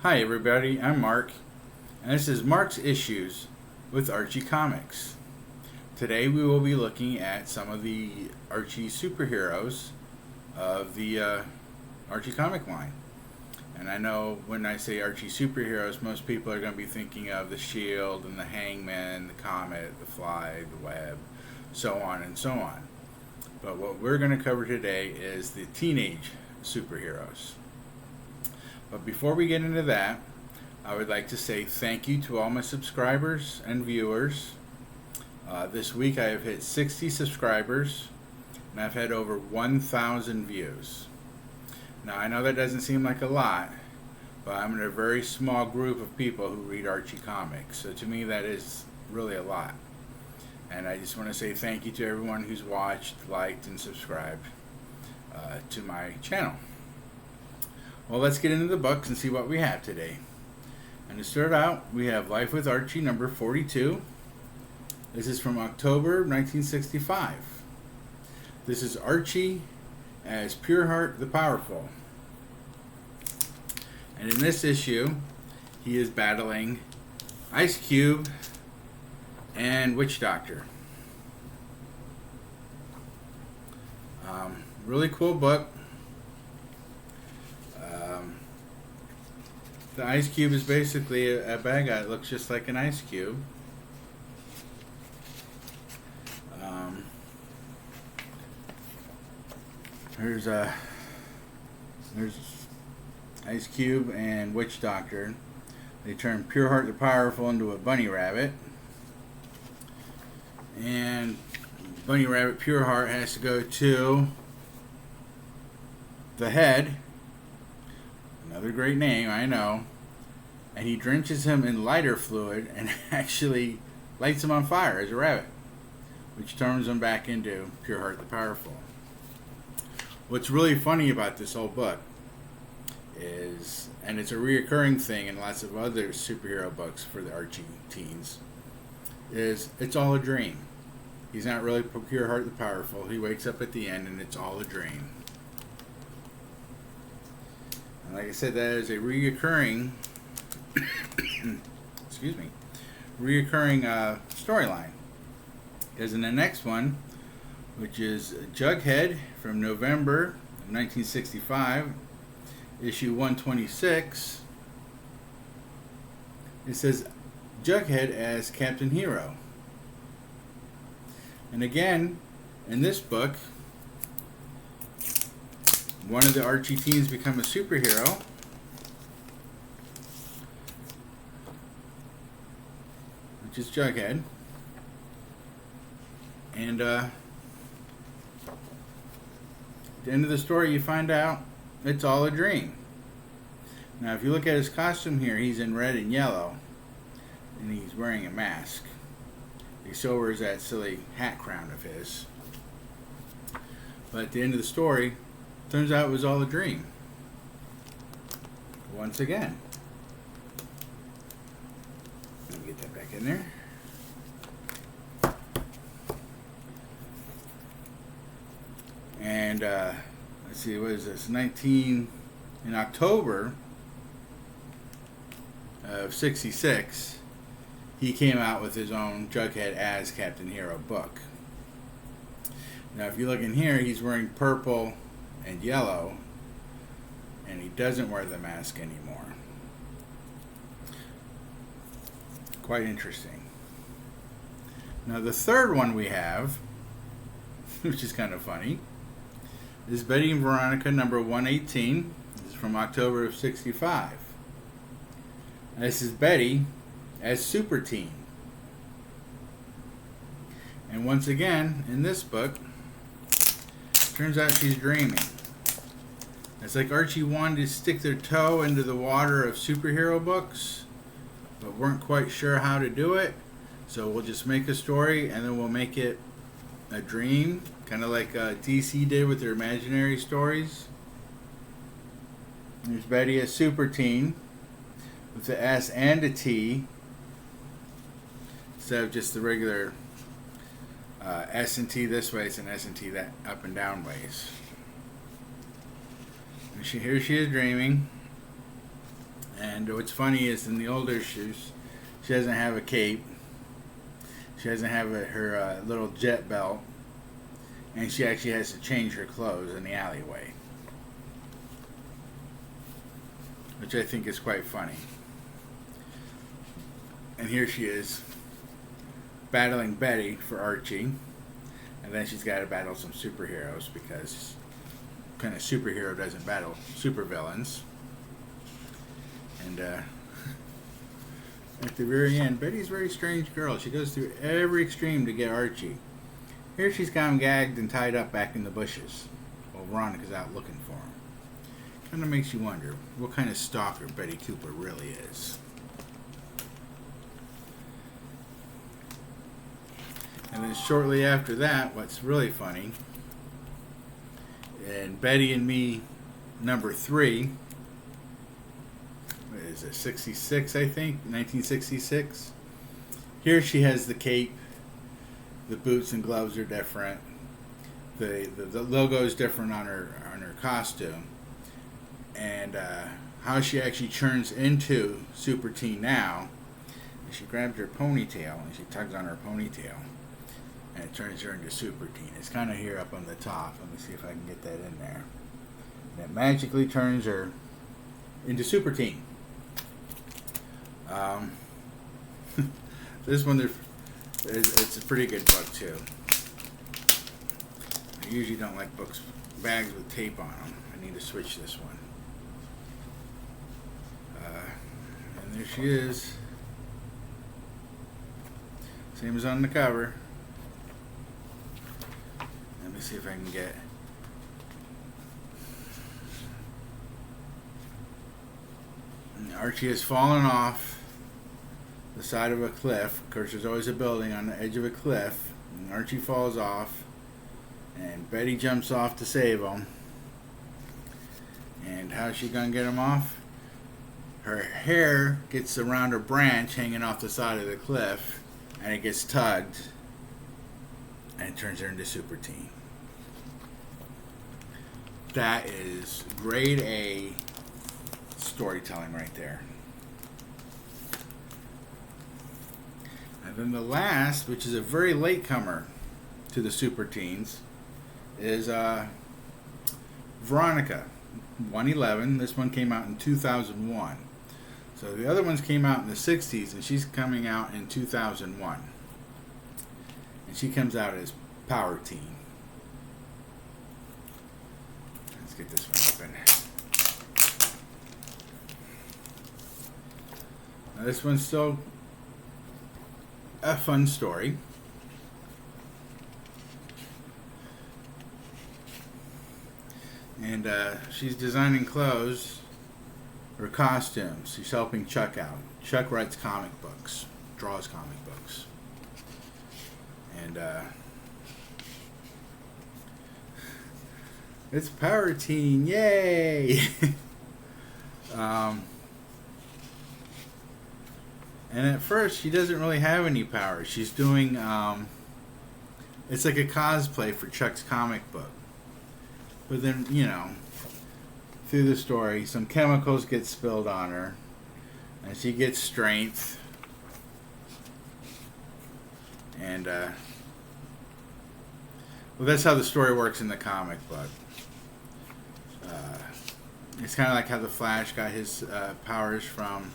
Hi everybody, I'm Mark, and this is Mark's Issues with Archie Comics. Today we will be looking at some of the Archie superheroes of the Archie comic line. And I know when I say Archie superheroes, most people are going to be thinking of the Shield and the Hangman, the Comet, the Fly, the Web, so on and so on. But what we're going to cover today is the teenage superheroes. But before we get into that, I would like to say thank you to all my subscribers and viewers. This week I have hit 60 subscribers and I've had over 1,000 views. Now I know that doesn't seem like a lot, but I'm in a very small group of people who read Archie comics. So to me that is really a lot. And I just want to say thank you to everyone who's watched, liked, and subscribed to my channel. Well, let's get into the books and see what we have today. And to start out, we have Life with Archie number 42. This is from October 1965. This is Archie as Pureheart the Powerful. And in this issue, he is battling Ice Cube and Witch Doctor. Really cool book. The Ice Cube is basically a bad guy that looks just like an ice cube. There's Ice Cube and Witch Doctor. They turn Pureheart the Powerful into a bunny rabbit. And bunny rabbit Pureheart has to go to the head. Another great name, I know. And he drenches him in lighter fluid and actually lights him on fire as a rabbit, which turns him back into Pureheart the Powerful. What's really funny about this whole book is, and it's a reoccurring thing in lots of other superhero books for the Archie teens, is it's all a dream. He's not really Pureheart the Powerful. He wakes up at the end and it's all a dream. Like I said, that is a reoccurring storyline. Because in the next one, which is Jughead from November of 1965, issue 126, it says Jughead as Captain Hero. And again, in this book, one of the Archie teens become a superhero. Which is Jughead. And at the end of the story you find out it's all a dream. Now if you look at his costume here, he's in red and yellow. And he's wearing a mask. He still wears that silly hat crown of his. But at the end of the story, turns out it was all a dream. Once again. Let me get that back in there. And let's see, what is this? In October of 66, he came out with his own Jughead as Captain Hero book. Now if you look in here, he's wearing purple and yellow, and he doesn't wear the mask anymore. Quite interesting. Now the third one we have, which is kind of funny, is Betty and Veronica number 118. This is from October of 65. And this is Betty as Super Teen. And once again, in this book, turns out she's dreaming. It's like Archie wanted to stick their toe into the water of superhero books, but weren't quite sure how to do it. So we'll just make a story and then we'll make it a dream, kind of like DC did with their imaginary stories. There's Betty as Super Teen with the S and a T instead of just the regular S and T this way. It's an S and T that up and down ways. And here she is dreaming, And what's funny is in the older issues, she doesn't have a cape. She doesn't have her little jet belt. And she actually has to change her clothes in the alleyway. Which I think is quite funny. And here she is battling Betty for Archie. And then she's got to battle some superheroes because what kind of superhero doesn't battle supervillains? And at the very end, Betty's a very strange girl. She goes through every extreme to get Archie. Here she's got him gagged and tied up back in the bushes while Veronica's out looking for him. Kind of makes you wonder what kind of stalker Betty Cooper really is. And then shortly after that, what's really funny, in Betty and Me number 3, what is it, 66 I think, 1966. Here she has the cape, the boots and gloves are different, the logo is different on her costume, and how she actually turns into Super Teen now. She grabs her ponytail and she tugs on her ponytail. And it turns her into Super Teen. It's kind of here up on the top. Let me see if I can get that in there. And it magically turns her into Super Teen. This one, it's a pretty good book too. I usually don't like bags with tape on them. I need to switch this one. And there she is. Same as on the cover. Let me see if I can get. And Archie has fallen off the side of a cliff. Of course, there's always a building on the edge of a cliff. And Archie falls off, and Betty jumps off to save him. And how's she gonna get him off? Her hair gets around a branch hanging off the side of the cliff, and it gets tugged, and it turns her into Super Teen. That is grade A storytelling right there. And then the last, which is a very late comer to the Super Teens, is Veronica, 111. This one came out in 2001. So the other ones came out in the 60s, and she's coming out in 2001. And she comes out as Power Teen. Let's get this one open. Now this one's still a fun story. And she's designing clothes or costumes. She's helping Chuck out. Chuck writes comic books, draws comic books. And it's Power Teen, yay! And at first, she doesn't really have any powers. She's doing, it's like a cosplay for Chuck's comic book. But then, you know, through the story, some chemicals get spilled on her, and she gets strength. And, well, that's how the story works in the comic book. It's kind of like how the Flash got his powers from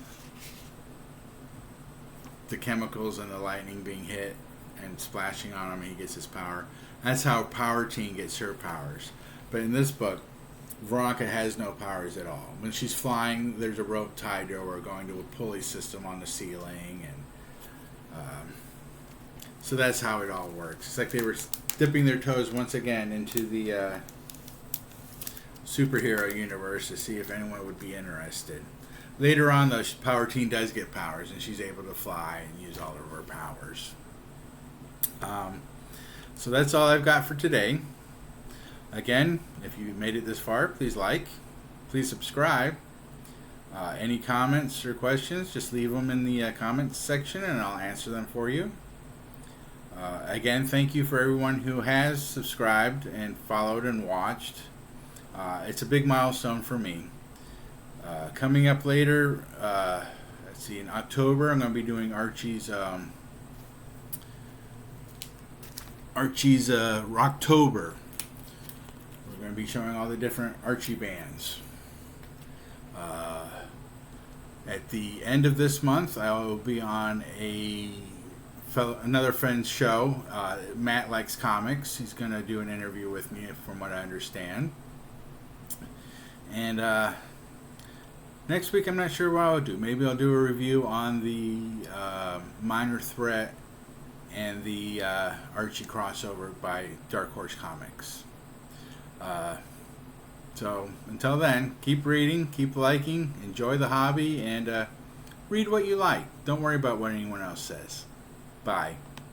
the chemicals and the lightning being hit and splashing on him, and he gets his power. That's how Power Teen gets her powers. But in this book, Veronica has no powers at all. When she's flying, there's a rope tied to her going to a pulley system on the ceiling, and so that's how it all works. It's like they were dipping their toes once again into the superhero universe to see if anyone would be interested. Later on, though, Power Teen does get powers, and she's able to fly and use all of her powers. So that's all I've got for today. Again, if you made it this far, please like, please subscribe. Any comments or questions, just leave them in the comments section, and I'll answer them for you. Again, thank you for everyone who has subscribed and followed and watched. It's a big milestone for me. Coming up later, let's see, in October, I'm going to be doing Archie's Rocktober. We're going to be showing all the different Archie bands. At the end of this month, I will be on another friend's show. Matt likes comics. He's going to do an interview with me, from what I understand. And next week, I'm not sure what I'll do. Maybe I'll do a review on the Minor Threat and the Archie crossover by Dark Horse Comics. So until then, keep reading, keep liking, enjoy the hobby, and read what you like. Don't worry about what anyone else says. Bye.